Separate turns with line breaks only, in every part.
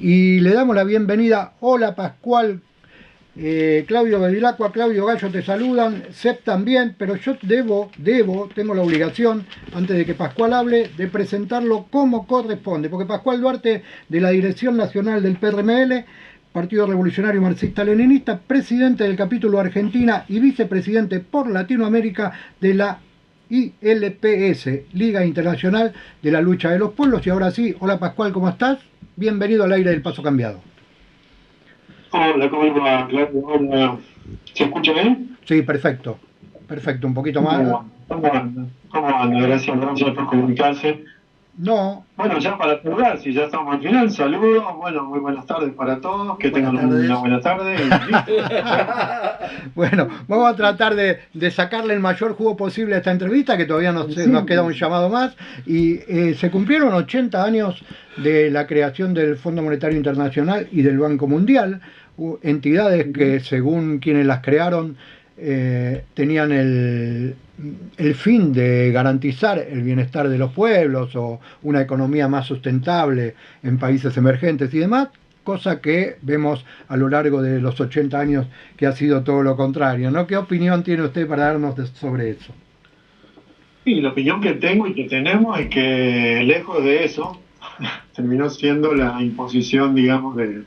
y le damos la bienvenida. Hola Pascual, Claudio Bevilacqua, Claudio Gallo te saludan, Sep también, pero yo tengo la obligación, antes de que Pascual hable, de presentarlo como corresponde, porque Pascual Duarte, de la Dirección Nacional del PRML, Partido Revolucionario Marxista-Leninista, presidente del capítulo Argentina y vicepresidente por Latinoamérica de la ILPS, Liga Internacional de la Lucha de los Pueblos. Y ahora sí, hola Pascual, ¿cómo estás? Bienvenido al aire del Paso Cambiado.
Hola, ¿cómo va, Claudio? Hola. ¿Se escucha bien?
Sí, perfecto, perfecto, un poquito más.
Bueno, ¿cómo anda? ¿Cómo anda? Gracias por comunicarse.
No,
Bueno, ya para cerrar, si ya estamos al final, saludos, bueno, muy buenas tardes para todos, que
buenas
tengan una
tardes.
buena tarde y listo.
Bueno, vamos a tratar de sacarle el mayor jugo posible a esta entrevista, que todavía nos queda un llamado más. Y se cumplieron 80 años de la creación del Fondo Monetario Internacional y del Banco Mundial, entidades que, según quienes las crearon, tenían el fin de garantizar el bienestar de los pueblos o una economía más sustentable en países emergentes y demás, cosa que vemos a lo largo de los 80 años que ha sido todo lo contrario, ¿no? ¿Qué opinión tiene usted para darnos sobre eso?
Y la opinión que tengo y que tenemos es que lejos de eso, terminó siendo la imposición, digamos, de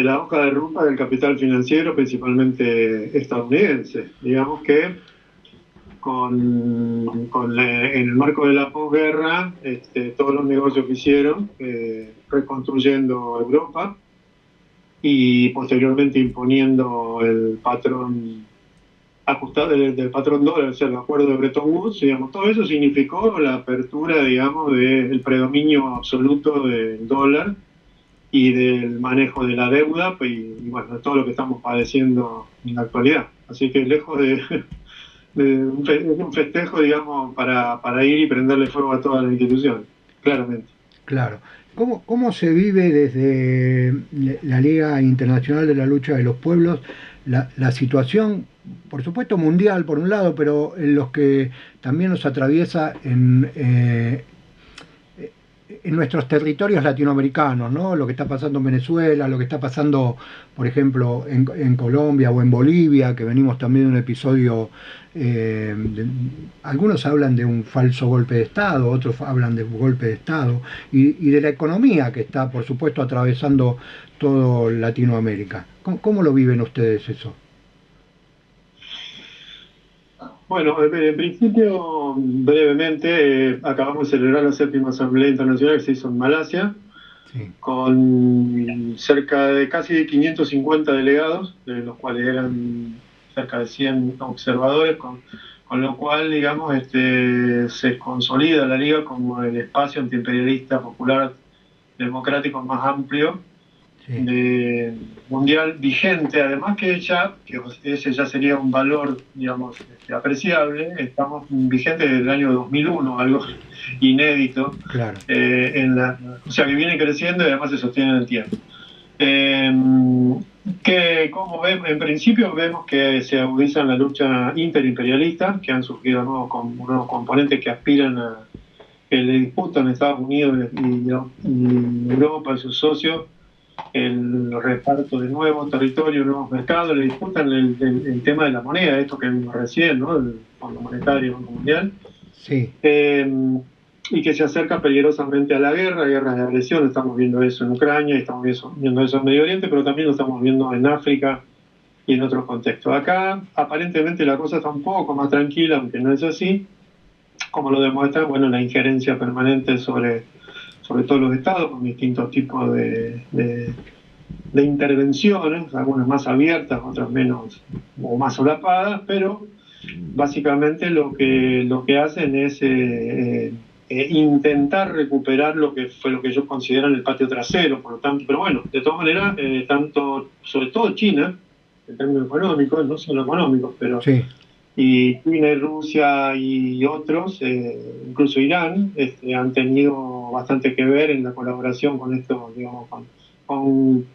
la hoja de ruta del capital financiero, principalmente estadounidense. Digamos que en el marco de la posguerra, todos los negocios que hicieron, reconstruyendo Europa y posteriormente imponiendo el patrón ajustado del patrón dólar, o sea, el acuerdo de Bretton Woods, digamos, todo eso significó la apertura, digamos, del predominio absoluto del dólar y del manejo de la deuda y bueno, de todo lo que estamos padeciendo en la actualidad. Así que lejos de un festejo, digamos, para ir y prenderle fuego a todas las instituciones, claramente.
Claro. ¿Cómo se vive desde la Liga Internacional de la Lucha de los Pueblos la situación, por supuesto mundial por un lado, pero en los que también nos atraviesa en nuestros territorios latinoamericanos, ¿no? Lo que está pasando en Venezuela, lo que está pasando, por ejemplo, en Colombia o en Bolivia, que venimos también de un episodio, algunos hablan de un falso golpe de Estado, otros hablan de un golpe de Estado, y de la economía que está, por supuesto, atravesando todo Latinoamérica. ¿Cómo lo viven ustedes eso?
Bueno, en principio, brevemente, acabamos de celebrar la séptima Asamblea Internacional que se hizo en Malasia,
Sí.
con cerca de casi 550 delegados, de los cuales eran cerca de 100 observadores, con lo cual, digamos, se consolida la Liga como el espacio antiimperialista popular democrático más amplio
Sí.
de mundial vigente, además que ese ya sería un valor, digamos, apreciable. Estamos vigentes desde el año 2001, algo inédito,
Claro.
o sea que viene creciendo y además se sostiene en el tiempo. Eh, que como vemos, en principio vemos que se agudizan la lucha interimperialista, que han surgido nuevos componentes que aspiran a que le disputan a Estados Unidos y Europa y sus socios el reparto de nuevos territorios, nuevos mercados, le disputan el tema de la moneda, esto que vimos recién, ¿no? El Fondo Monetario, el Banco Mundial,
Sí.
y que se acerca peligrosamente a la guerra, guerras de agresión, estamos viendo eso en Ucrania, estamos viendo eso en Medio Oriente, pero también lo estamos viendo en África y en otros contextos. Acá, aparentemente, la cosa está un poco más tranquila, aunque no es así, como lo demuestra, bueno, la injerencia permanente sobre todos los estados, con distintos tipos de intervenciones, algunas más abiertas, otras menos o más solapadas, pero básicamente lo que hacen es intentar recuperar lo que fue lo que ellos consideran el patio trasero, por lo tanto, pero bueno, de todas maneras, tanto, sobre todo China, en términos económicos, no solo económicos, pero
Sí.
y China y Rusia y otros, incluso Irán, han tenido bastante que ver en la colaboración con esto, digamos, con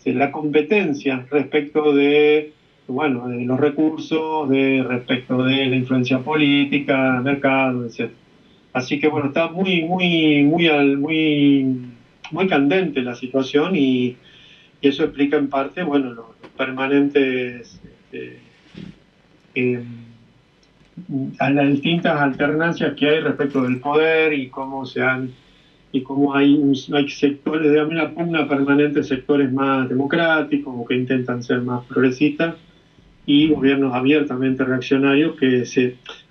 la competencia respecto de, bueno, de los recursos, respecto de la influencia política, mercado, etc. Así que bueno, está muy muy candente la situación y eso explica en parte, bueno, los permanentes, eh, a las distintas alternancias que hay respecto del poder y cómo hay sectores, digamos, una pugna permanente, sectores más democráticos o que intentan ser más progresistas y gobiernos abiertamente reaccionarios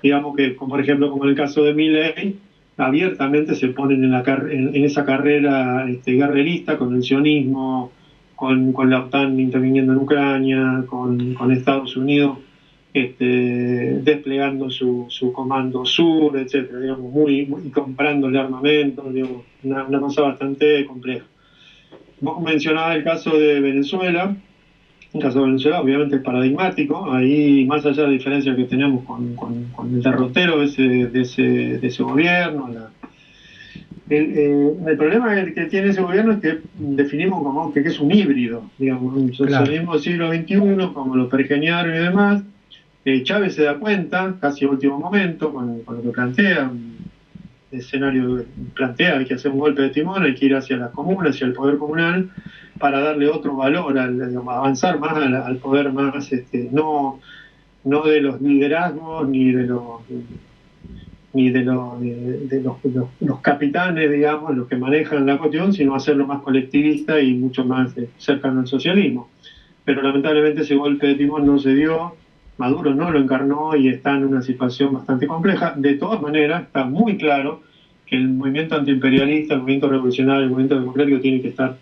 digamos que, como por ejemplo, como en el caso de Milei, abiertamente se ponen en esa carrera guerrerista con el sionismo, con la OTAN interviniendo en Ucrania, con Estados Unidos desplegando su comando sur, etcétera, digamos, y comprándole armamento, digamos, una cosa bastante compleja. Vos mencionabas el caso de Venezuela. El caso de Venezuela obviamente es paradigmático, ahí más allá de la diferencia que tenemos con el derrotero de ese gobierno, el problema que tiene ese gobierno es que definimos como que es un híbrido, digamos, un socialismo del siglo XXI, como lo pergeñaron y demás. Chávez se da cuenta, casi a último momento, con lo que plantea, el escenario plantea, hay que hacer un golpe de timón, hay que ir hacia las comunas, hacia el poder comunal, para darle otro valor, digamos, avanzar más al poder más, no de los liderazgos ni de los capitanes, digamos, los que manejan la cuestión, sino hacerlo más colectivista y mucho más cercano al socialismo. Pero lamentablemente ese golpe de timón no se dio, Maduro no lo encarnó y está en una situación bastante compleja. De todas maneras, está muy claro que el movimiento antiimperialista, el movimiento revolucionario, el movimiento democrático tiene que estar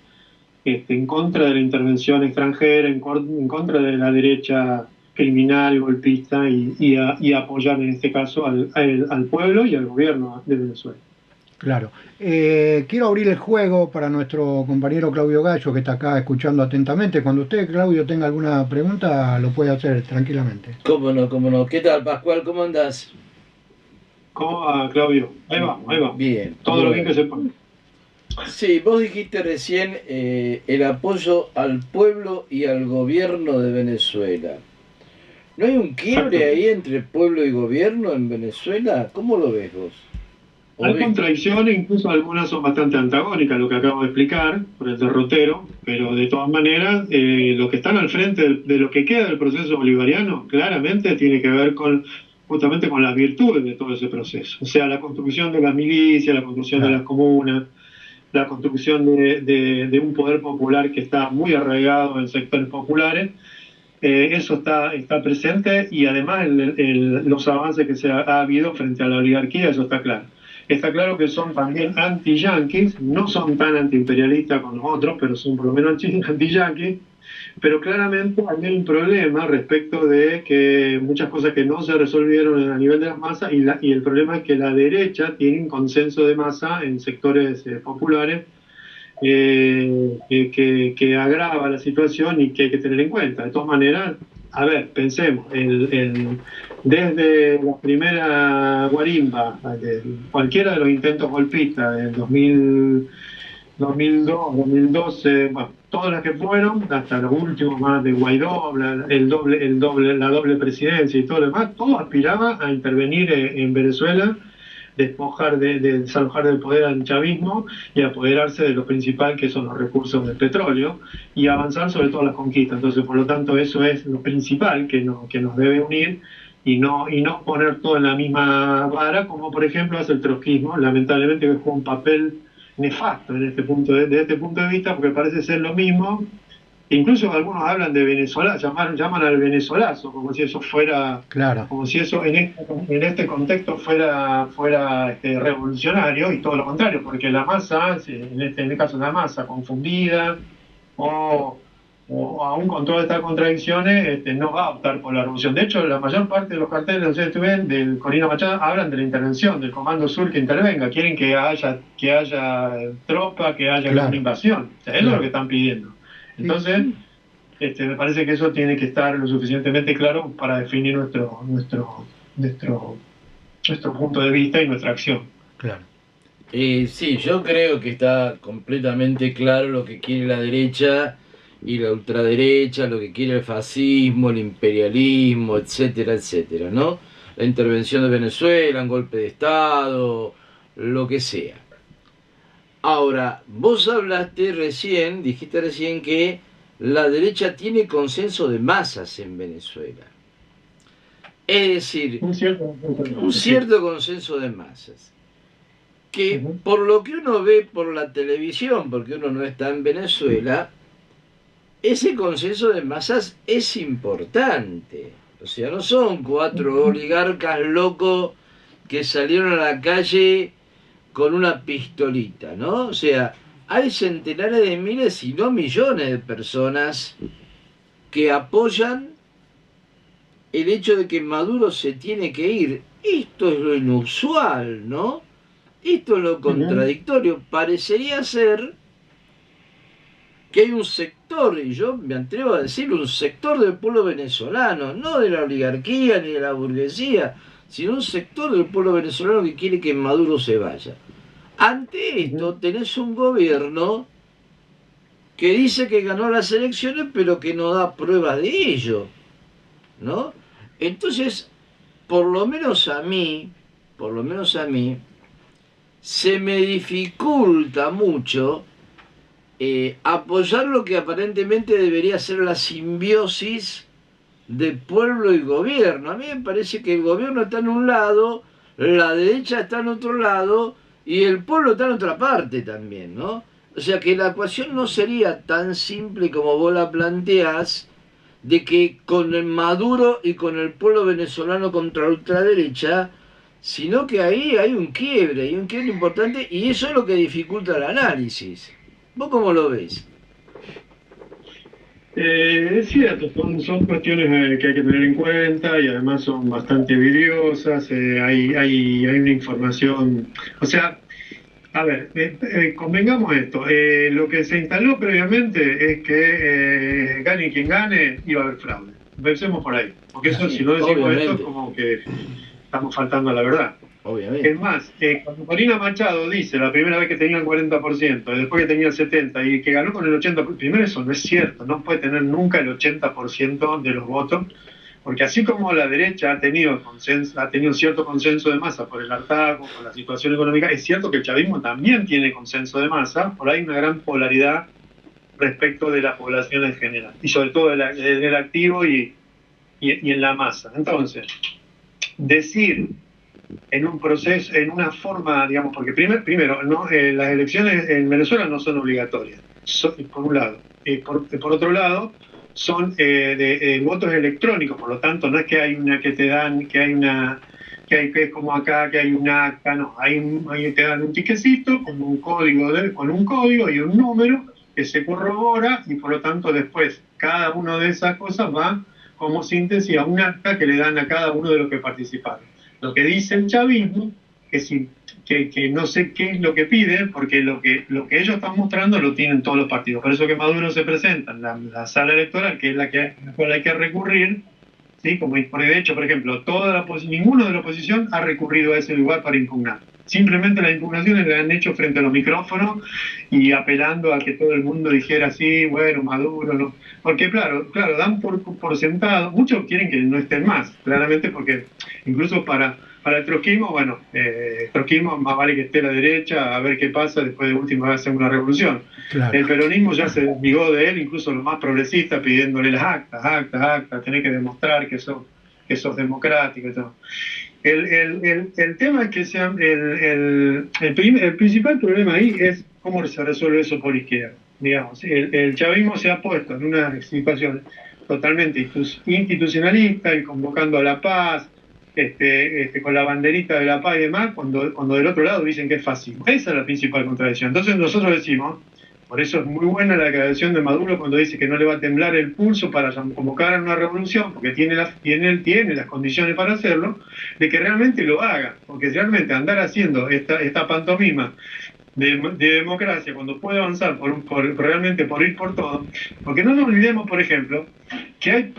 en contra de la intervención extranjera, en contra de la derecha criminal, golpista y apoyar en este caso al pueblo y al gobierno de Venezuela.
Claro. Quiero abrir el juego para nuestro compañero Claudio Gallo, que está acá escuchando atentamente. Cuando usted, Claudio, tenga alguna pregunta, lo puede hacer tranquilamente.
Cómo no, cómo no. ¿Qué tal, Pascual? ¿Cómo andás?
¿Cómo va, Claudio? Ahí va.
Bien.
Todo lo bien que se puede.
Sí, vos dijiste recién el apoyo al pueblo y al gobierno de Venezuela. ¿No hay un quiebre ahí entre pueblo y gobierno en Venezuela? ¿Cómo lo ves vos?
Hay contradicciones, incluso algunas son bastante antagónicas, lo que acabo de explicar, por el derrotero, pero de todas maneras, lo que están al frente de lo que queda del proceso bolivariano, claramente tiene que ver justamente con las virtudes de todo ese proceso. O sea, la construcción de las milicias, la construcción de las comunas, la construcción de un poder popular que está muy arraigado en sectores populares. Eso está presente y además los avances que ha habido frente a la oligarquía, eso está claro. Está claro que son también anti-yanquis, no son tan anti-imperialistas con los otros, pero son por lo menos anti-yanquis. Pero claramente hay un problema respecto de que muchas cosas que no se resolvieron a nivel de las masas y el problema es que la derecha tiene un consenso de masa en sectores populares que agrava la situación y que hay que tener en cuenta. De todas maneras, a ver, pensemos, desde la primera guarimba, cualquiera de los intentos golpistas del 2002, 2012, bueno, todas las que fueron, hasta los últimos más de Guaidó, la doble presidencia y todo lo demás, todo aspiraba a intervenir en Venezuela, desalojar del poder al chavismo y apoderarse de lo principal que son los recursos del petróleo y avanzar sobre todas las conquistas. Entonces, por lo tanto, eso es lo principal que nos debe unir y no poner todo en la misma vara, como por ejemplo hace el trotskismo, lamentablemente que juega un papel nefasto desde este punto de vista, porque parece ser lo mismo. Incluso algunos hablan de Venezuela, llaman al venezolazo, como si eso fuera,
claro,
como si eso en este contexto fuera revolucionario, y todo lo contrario, porque la masa, en el caso de la masa confundida, o aún con todas estas contradicciones, no va a optar por la revolución. De hecho, la mayor parte de los carteles, no sé si ustedes ven, del Corina Machado, hablan de la intervención, del Comando Sur que intervenga, quieren que haya tropa, que haya una invasión. O sea, eso es lo que están pidiendo. Entonces, me parece que eso tiene que estar lo suficientemente claro para definir nuestro punto de vista y nuestra acción.
Claro.
Sí, yo creo que está completamente claro lo que quiere la derecha y la ultraderecha, lo que quiere el fascismo, el imperialismo, etcétera, etcétera, ¿no? La intervención de Venezuela, un golpe de Estado, lo que sea. Ahora, vos hablaste recién, dijiste recién que la derecha tiene consenso de masas en Venezuela. Es decir,
Un cierto consenso de
un
masas, sí.
cierto consenso de masas. Que por lo que uno ve por la televisión, porque uno no está en Venezuela, ese consenso de masas es importante. O sea, no son 4 oligarcas locos que salieron a la calle con una pistolita, ¿no? O sea, hay centenares de miles, si no millones de personas que apoyan el hecho de que Maduro se tiene que ir. Esto es lo inusual, ¿no? Esto es lo contradictorio. Parecería ser que hay un sector, y yo me atrevo a decir un sector del pueblo venezolano, no de la oligarquía ni de la burguesía, sino un sector del pueblo venezolano que quiere que Maduro se vaya. Ante esto tenés un gobierno que dice que ganó las elecciones pero que no da pruebas de ello, ¿no? Entonces, por lo menos a mí, se me dificulta mucho apoyar lo que aparentemente debería ser la simbiosis de pueblo y gobierno. A mí me parece que el gobierno está en un lado, la derecha está en otro lado y el pueblo está en otra parte también, ¿no? O sea que la ecuación no sería tan simple como vos la planteás, de que con el Maduro y con el pueblo venezolano contra la ultraderecha, sino que ahí hay un quiebre importante y eso es lo que dificulta el análisis. ¿Vos cómo lo ves?
Es cierto, son cuestiones que hay que tener en cuenta y además son bastante vidriosas. Hay una información, o sea, a ver, convengamos esto. Lo que se instaló previamente es que gane quien gane, iba a haber fraude. Empecemos por ahí, porque eso, si no decimos esto, es como que estamos faltando a la verdad.
Obviamente.
Es más, cuando Corina Machado dice la primera vez que tenía el 40%, y después que tenía el 70% y que ganó con el 80%, primero eso no es cierto, no puede tener nunca el 80% de los votos, porque así como la derecha ha tenido cierto consenso de masa por el hartazgo, por la situación económica, es cierto que el chavismo también tiene consenso de masa, por ahí hay una gran polaridad respecto de la población en general, y sobre todo del activo y en la masa. Entonces, decir en un proceso, en una forma, digamos, porque primero ¿no? Las elecciones en Venezuela no son obligatorias, por un lado. Por otro lado, son de votos electrónicos, por lo tanto, no es que hay una que te dan, que es como acá, que hay un acta, no, ahí te dan un tiquecito con un código y un número que se corrobora y por lo tanto después cada una de esas cosas va como síntesis a un acta que le dan a cada uno de los que participaron. Lo que dice el chavismo, que no sé qué es lo que piden, porque lo que ellos están mostrando lo tienen todos los partidos. Por eso que Maduro se presenta en la sala electoral, que es la cual hay que recurrir, ¿sí? Como de hecho, por ejemplo, ninguno de la oposición ha recurrido a ese lugar para impugnar. Simplemente las impugnaciones las han hecho frente a los micrófonos y apelando a que todo el mundo dijera sí, bueno, Maduro, no. Porque claro, dan por sentado, muchos quieren que no estén más, claramente porque incluso para el trotskismo, bueno, trotskismo más vale que esté a la derecha, a ver qué pasa, después de última vez hacer una revolución. Claro. El peronismo ya se desligó de él, incluso los más progresistas pidiéndole las actas, tenés que demostrar que sos democrático y todo. El tema es que el principal problema ahí es cómo se resuelve eso por izquierda. Digamos, el chavismo se ha puesto en una situación totalmente institucionalista y convocando a la paz, con la banderita de la paz y demás, cuando del otro lado dicen que es fascismo. Esa es la principal contradicción. Entonces nosotros decimos, por eso es muy buena la declaración de Maduro cuando dice que no le va a temblar el pulso para convocar a una revolución, porque él tiene las condiciones para hacerlo, de que realmente lo haga, porque realmente andar haciendo esta pantomima de democracia cuando puede avanzar realmente por ir por todo, porque no nos olvidemos, por ejemplo, que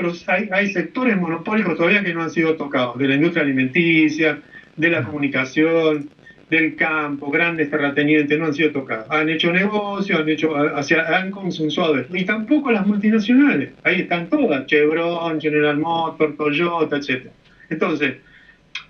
hay sectores monopólicos todavía que no han sido tocados, de la industria alimenticia, de la comunicación, del campo, grandes terratenientes no han sido tocados. Han hecho negocios, han consensuado esto. Y tampoco las multinacionales. Ahí están todas, Chevron, General Motors, Toyota, etc. Entonces,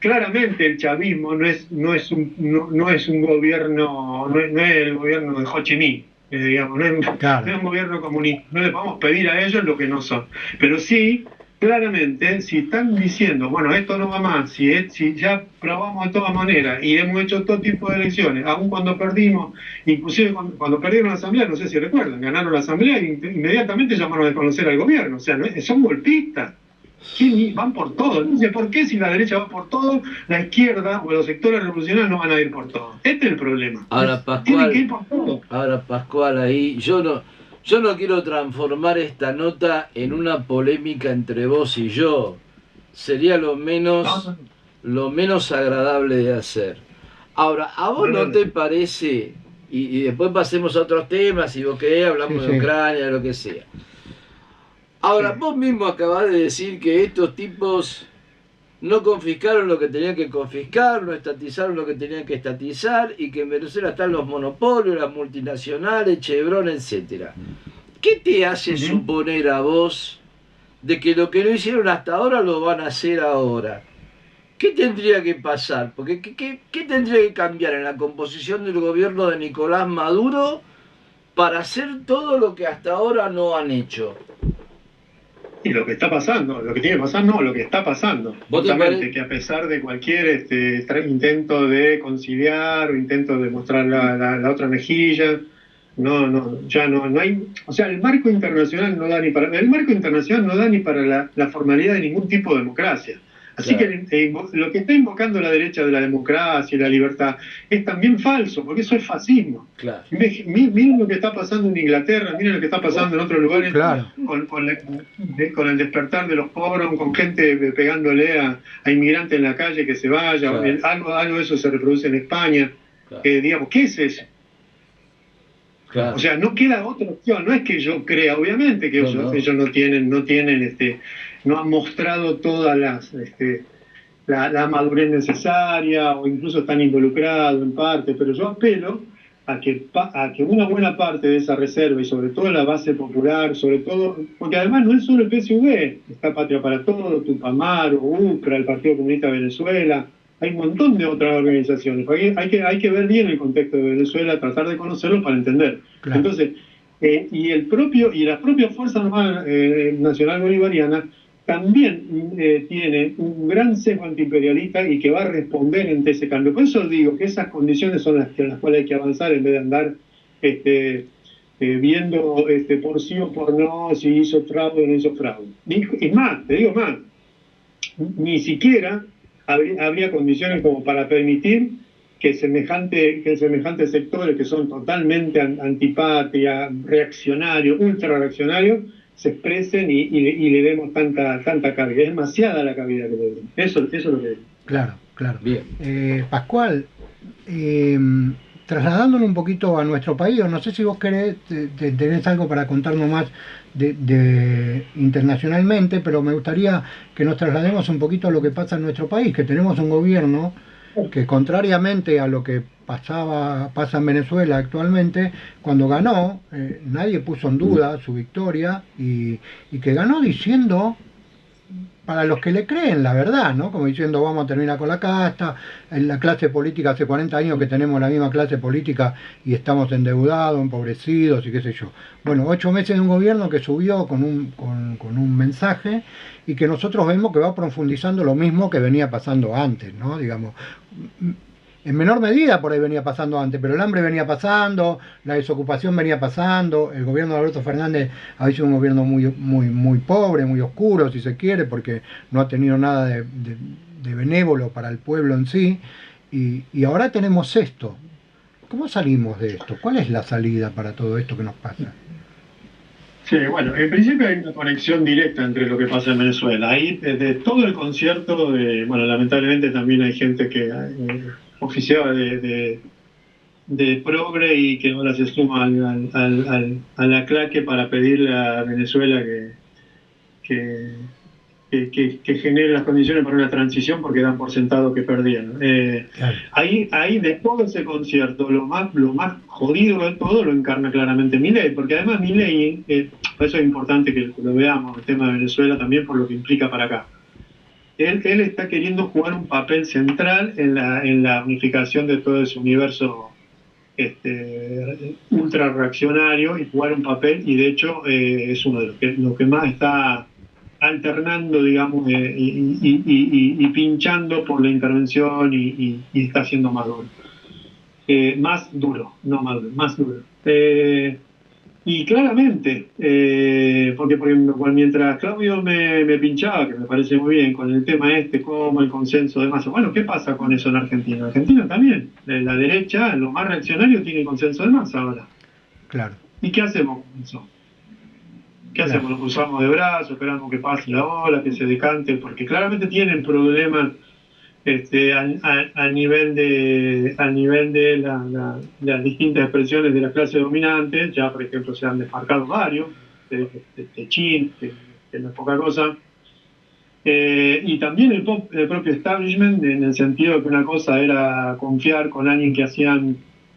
claramente el chavismo no es un gobierno, no es el gobierno de Ho Chi Minh, digamos,
Claro.
no es un gobierno comunista, no le podemos pedir a ellos lo que no son, pero sí, claramente, si están diciendo, bueno, esto no va más, si ya probamos de todas maneras y hemos hecho todo tipo de elecciones, aun cuando perdimos, inclusive cuando perdieron la asamblea, no sé si recuerdan, ganaron la asamblea e inmediatamente llamaron a desconocer al gobierno, o sea, son golpistas. Van por todo. Entonces, ¿por qué si la derecha va por todo, la izquierda o los sectores revolucionarios no van a ir por todo? Este es el problema.
Ahora,
Tienen que ir por todo.
Pascual, ahí yo no quiero transformar esta nota en una polémica entre vos y yo. Sería lo menos agradable de hacer. Ahora, ¿a vos no te parece, y después pasemos a otros temas, si vos querés, hablamos de Ucrania, de lo que sea? Ahora, vos mismo acabás de decir que estos tipos no confiscaron lo que tenían que confiscar, no estatizaron lo que tenían que estatizar, y que en Venezuela están los monopolios, las multinacionales, Chevron, etc. ¿Qué te hace suponer a vos de que lo que no hicieron hasta ahora lo van a hacer ahora? ¿Qué tendría que pasar? Porque ¿qué tendría que cambiar en la composición del gobierno de Nicolás Maduro para hacer todo lo que hasta ahora no han hecho?
Y lo que está pasando, lo que tiene que pasar, no, lo que está pasando. Justamente que a pesar de cualquier intento de conciliar o intento de mostrar la otra mejilla, ya no hay, o sea, el marco internacional no da ni para la formalidad de ningún tipo de democracia. Así que lo que está invocando la derecha de la democracia y la libertad es también falso, porque eso es fascismo.
Claro.
Miren lo que está pasando en Inglaterra, miren lo que está pasando en otros lugares con el despertar de los pobres, con gente pegándole a inmigrantes en la calle que se vaya. Claro. Algo de eso se reproduce en España. Claro. Digamos, ¿qué es eso? Claro. O sea, no queda otra opción. No es que yo crea, obviamente que ellos no han mostrado todas la madurez necesaria o incluso están involucrados en parte, pero yo apelo a que una buena parte de esa reserva y sobre todo la base popular, sobre todo, porque además no es solo el PSV, está Patria para Todos, Tupamaro, UCRA, el Partido Comunista de Venezuela, hay un montón de otras organizaciones. Hay que ver bien el contexto de Venezuela, tratar de conocerlo para entender. Claro. Entonces, y las propias Fuerzas Armadas Nacional Bolivariana también tiene un gran sesgo antiimperialista y que va a responder ante ese cambio. Por eso digo que esas condiciones son las cuales hay que avanzar en vez de andar viendo por sí o por no, si hizo fraude o no hizo fraude. Es más, te digo más, ni siquiera habría condiciones como para permitir que semejantes sectores que son totalmente antipatria, reaccionarios, ultra reaccionarios, se expresen y le demos tanta cabida. Es demasiada la cabida que le demos. Eso es lo que digo.
Claro. Bien. Pascual, trasladándolo un poquito a nuestro país, no sé si vos querés, tenés algo para contarnos más internacionalmente, pero me gustaría que nos traslademos un poquito a lo que pasa en nuestro país, que tenemos un gobierno que, contrariamente a lo que pasa en Venezuela actualmente, cuando ganó, nadie puso en duda su victoria y que ganó diciendo, para los que le creen, la verdad, ¿no? Como diciendo, vamos a terminar con la casta, en la clase política, hace 40 años que tenemos la misma clase política y estamos endeudados, empobrecidos y qué sé yo. Bueno, 8 meses de un gobierno que subió con un mensaje y que nosotros vemos que va profundizando lo mismo que venía pasando antes, ¿no? Digamos, en menor medida por ahí venía pasando antes, pero el hambre venía pasando, la desocupación venía pasando, el gobierno de Alberto Fernández ha sido un gobierno muy pobre, muy oscuro, si se quiere, porque no ha tenido nada de benévolo para el pueblo en sí, y ahora tenemos esto. ¿Cómo salimos de esto? ¿Cuál es la salida para todo esto que nos pasa?
Sí, bueno, en principio hay una conexión directa entre lo que pasa en Venezuela. Ahí, de todo el concierto, bueno, lamentablemente también hay gente que oficiaba de progre y que ahora se suma a la claque para pedirle a Venezuela que genere las condiciones para una transición porque dan por sentado que perdieron. Claro. Ahí de todo ese concierto, lo más jodido de todo lo encarna claramente Milei, porque además Milei, por eso es importante que lo veamos, el tema de Venezuela también por lo que implica para acá. él está queriendo jugar un papel central en la unificación de todo ese universo ultra reaccionario y jugar un papel, y de hecho es uno de los que más está alternando, digamos, y pinchando por la intervención y está haciendo más duro. Más duro, no más duro, más duro. Y claramente, porque mientras Claudio me pinchaba, que me parece muy bien, con el tema como el consenso de masa, bueno, ¿qué pasa con eso en Argentina? En Argentina también, la derecha, los más reaccionarios, tiene consenso de masa ahora.
Claro.
¿Y qué hacemos con eso? ¿Qué hacemos? ¿Nos cruzamos de brazos, esperamos que pase la ola, que se decante? Porque claramente tienen problemas a nivel de las distintas expresiones de la clase dominante. Ya, por ejemplo, se han desmarcado varios, de Chin, que no es poca cosa. Y también el propio establishment, en el sentido de que una cosa era confiar con alguien que hacían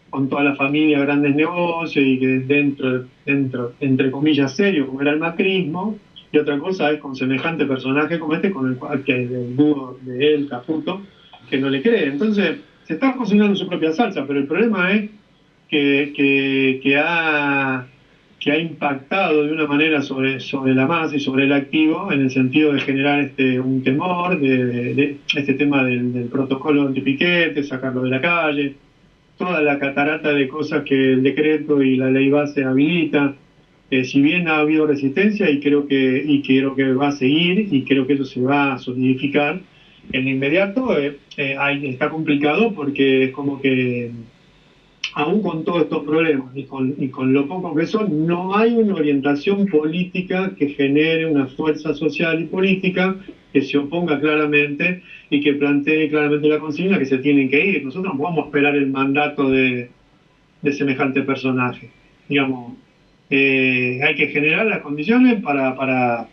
con toda la familia grandes negocios y que dentro entre comillas, serio, como era el macrismo, y otra cosa es con semejante personaje como con el cual, que el dúo de él, Caputo, que no le cree. Entonces, se está cocinando su propia salsa, pero el problema es que ha impactado de una manera sobre la masa y sobre el activo, en el sentido de generar un temor, de este tema del protocolo antipiquete, sacarlo de la calle, toda la catarata de cosas que el decreto y la ley base habilita. Si bien ha habido resistencia y creo que va a seguir, y creo que eso se va a solidificar en inmediato, está complicado, porque es como que aún con todos estos problemas y con lo poco que son, no hay una orientación política que genere una fuerza social y política que se oponga claramente y que plantee claramente la consigna que se tienen que ir. Nosotros no podemos esperar el mandato de semejante personaje. Digamos, hay que generar las condiciones para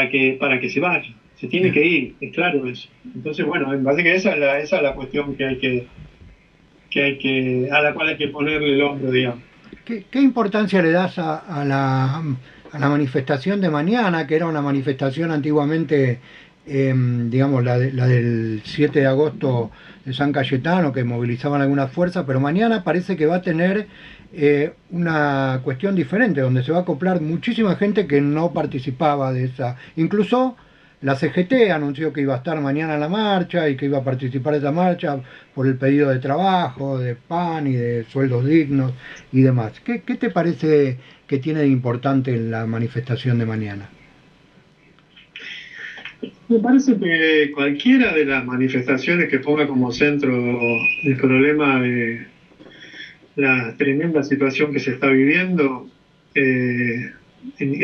que se vaya. Se tiene que ir, es claro eso. Entonces, bueno, me parece que esa es la cuestión a la cual hay que ponerle el hombro, digamos.
¿Qué importancia le das a la manifestación de mañana, que era una manifestación antiguamente, digamos, la del 7 de agosto de San Cayetano, que movilizaban algunas fuerzas, pero mañana parece que va a tener una cuestión diferente, donde se va a acoplar muchísima gente que no participaba de esa, incluso la CGT anunció que iba a estar mañana en la marcha y que iba a participar de esa marcha por el pedido de trabajo, de pan y de sueldos dignos y demás. ¿Qué te parece que tiene de importante en la manifestación de mañana?
Me parece que cualquiera de las manifestaciones que ponga como centro el problema de la tremenda situación que se está viviendo, el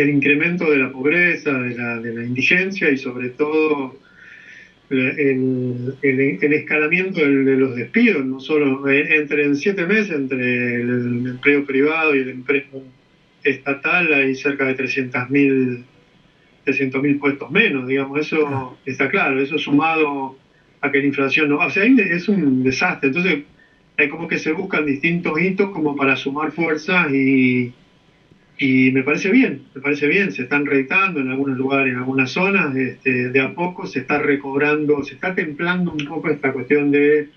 incremento de la pobreza, de la indigencia, y sobre todo el escalamiento de los despidos, no solo en 7 meses, entre el empleo privado y el empleo estatal, hay cerca de 300.000 puestos menos, digamos. Eso está claro. Eso sumado a que la inflación no va, o sea, es un desastre. Entonces hay como que se buscan distintos hitos como para sumar fuerzas, y me parece bien, se están reeditando en algunos lugares, en algunas zonas, de a poco se está recobrando, se está templando un poco esta cuestión de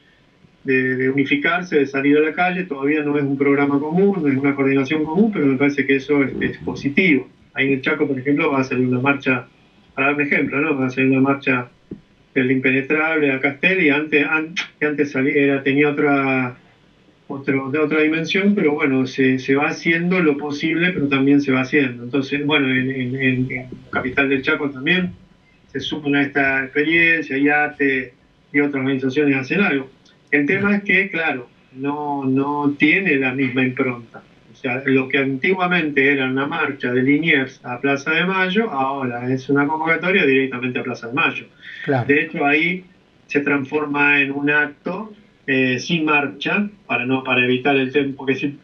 unificarse, de salir a la calle. Todavía no es un programa común, no es una coordinación común, pero me parece que eso es positivo. Ahí en el Chaco, por ejemplo, va a salir una marcha, para dar un ejemplo, ¿no? Va a salir una marcha del Impenetrable a Castel, y antes tenía otra dimensión, pero bueno, se va haciendo lo posible, pero también se va haciendo. Entonces, bueno, en Capital del Chaco también se suman a esta experiencia, IATE y otras organizaciones hacen algo. El tema es que, claro, no tiene la misma impronta. O sea, lo que antiguamente era una marcha de Liniers a Plaza de Mayo, ahora es una convocatoria directamente a Plaza de Mayo.
Claro.
De hecho, ahí se transforma en un acto sin marcha, para evitar el tema. Porque si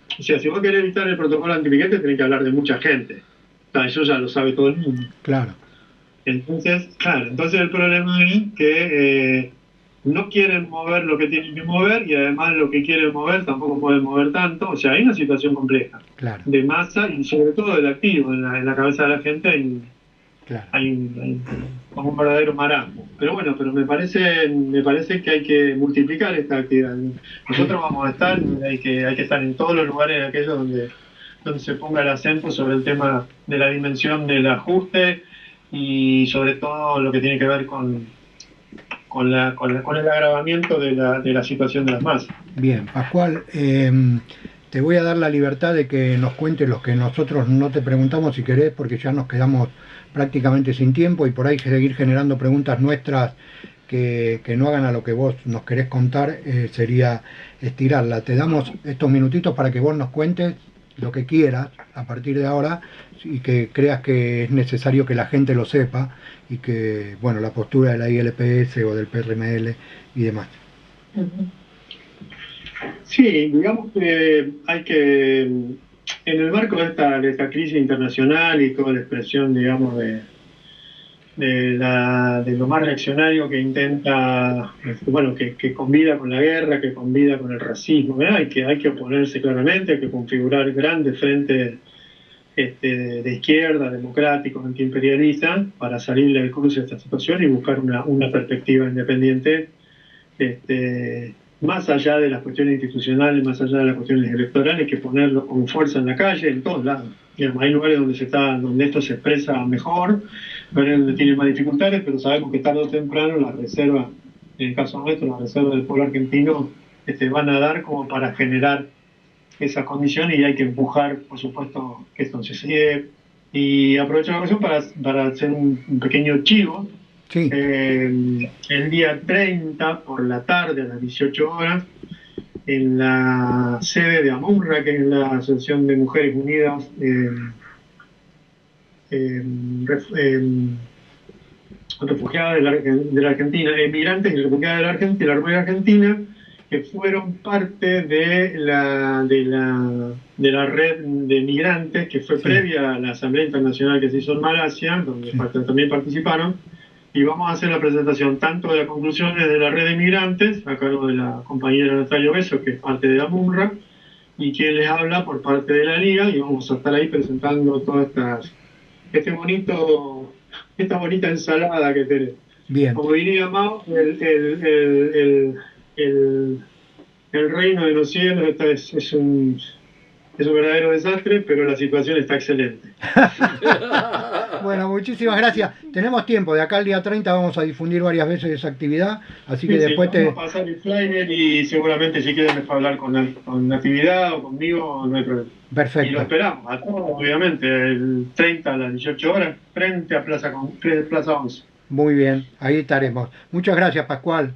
vos querés evitar el protocolo antipiquete, tenés que hablar de mucha gente. O sea, eso ya lo sabe todo el mundo.
Claro.
Entonces el problema es que no quieren mover lo que tienen que mover, y además lo que quieren mover tampoco pueden mover tanto. O sea, hay una situación compleja,
claro,
de masa y sobre todo del activo. En la cabeza de la gente hay como un verdadero marasmo. Pero bueno, pero me parece que hay que multiplicar esta actividad. Nosotros vamos a estar, hay que estar en todos los lugares aquellos donde se ponga el acento sobre el tema de la dimensión del ajuste y sobre todo lo que tiene que ver con el agravamiento de la situación de las masas.
Bien, Pascual, te voy a dar la libertad de que nos cuentes los que nosotros no te preguntamos si querés, porque ya nos quedamos prácticamente sin tiempo y por ahí seguir generando preguntas nuestras que no hagan a lo que vos nos querés contar, sería estirarla. Te damos estos minutitos para que vos nos cuentes lo que quieras a partir de ahora y que creas que es necesario que la gente lo sepa y que, bueno, la postura de la ILPS o del PRML y demás.
Sí, digamos que hay que, en el marco de esta crisis internacional y toda la expresión, digamos, de lo más reaccionario que intenta, bueno, que convida con la guerra, que convida con el racismo, ¿verdad? Hay que oponerse claramente, hay que configurar grandes frentes de izquierda, democráticos, antiimperialistas, para salir del cruce de esta situación y buscar una perspectiva independiente, más allá de las cuestiones institucionales, más allá de las cuestiones electorales, que ponerlo con fuerza en la calle, en todos lados. Digamos, hay lugares donde esto se expresa mejor, lugares donde tiene más dificultades, pero sabemos que tarde o temprano las reservas, en el caso nuestro, las reservas del pueblo argentino, van a dar como para generar esa condición y hay que empujar, por supuesto, que esto se sigue. Y aprovecho la ocasión para hacer un pequeño chivo.
Sí.
El día 30 por la tarde a las 18 horas, en la sede de AMUNRA, que es la Asociación de Mujeres Unidas Refugiadas de la Argentina, emigrantes y refugiadas de la República Argentina, que fueron parte de la red de migrantes que fue previa a la Asamblea Internacional que se hizo en Malasia, donde también participaron, y vamos a hacer la presentación tanto de las conclusiones de la red de migrantes, a cargo de la compañera Natalia Beso, que es parte de la MUNRWA, y quien les habla por parte de la Liga, y vamos a estar ahí presentando toda esta bonita ensalada que tenemos.
Bien.
Como diría Mao, el reino de los cielos es un verdadero desastre, pero la situación está excelente.
Bueno, muchísimas gracias. Tenemos tiempo, de acá al día 30 vamos a difundir varias veces esa actividad, así que después
vamos a pasar el flyer y seguramente si quieren hablar con Natividad o conmigo, no hay problema.
Perfecto.
Y lo esperamos, a todos, obviamente, el 30 a las 18 horas, frente a Plaza 11.
Muy bien, ahí estaremos. Muchas gracias, Pascual.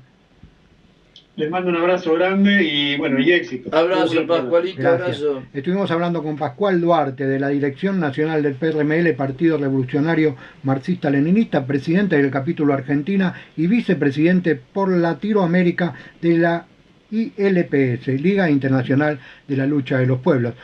Les mando un abrazo grande y bueno, y éxito.
Abrazo, Pascualito,
gracias.
abrazo.
Estuvimos hablando con Pascual Duarte, de la Dirección Nacional del PRML, Partido Revolucionario Marxista-Leninista, presidente del capítulo Argentina y vicepresidente por Latinoamérica de la ILPS, Liga Internacional de la Lucha de los Pueblos.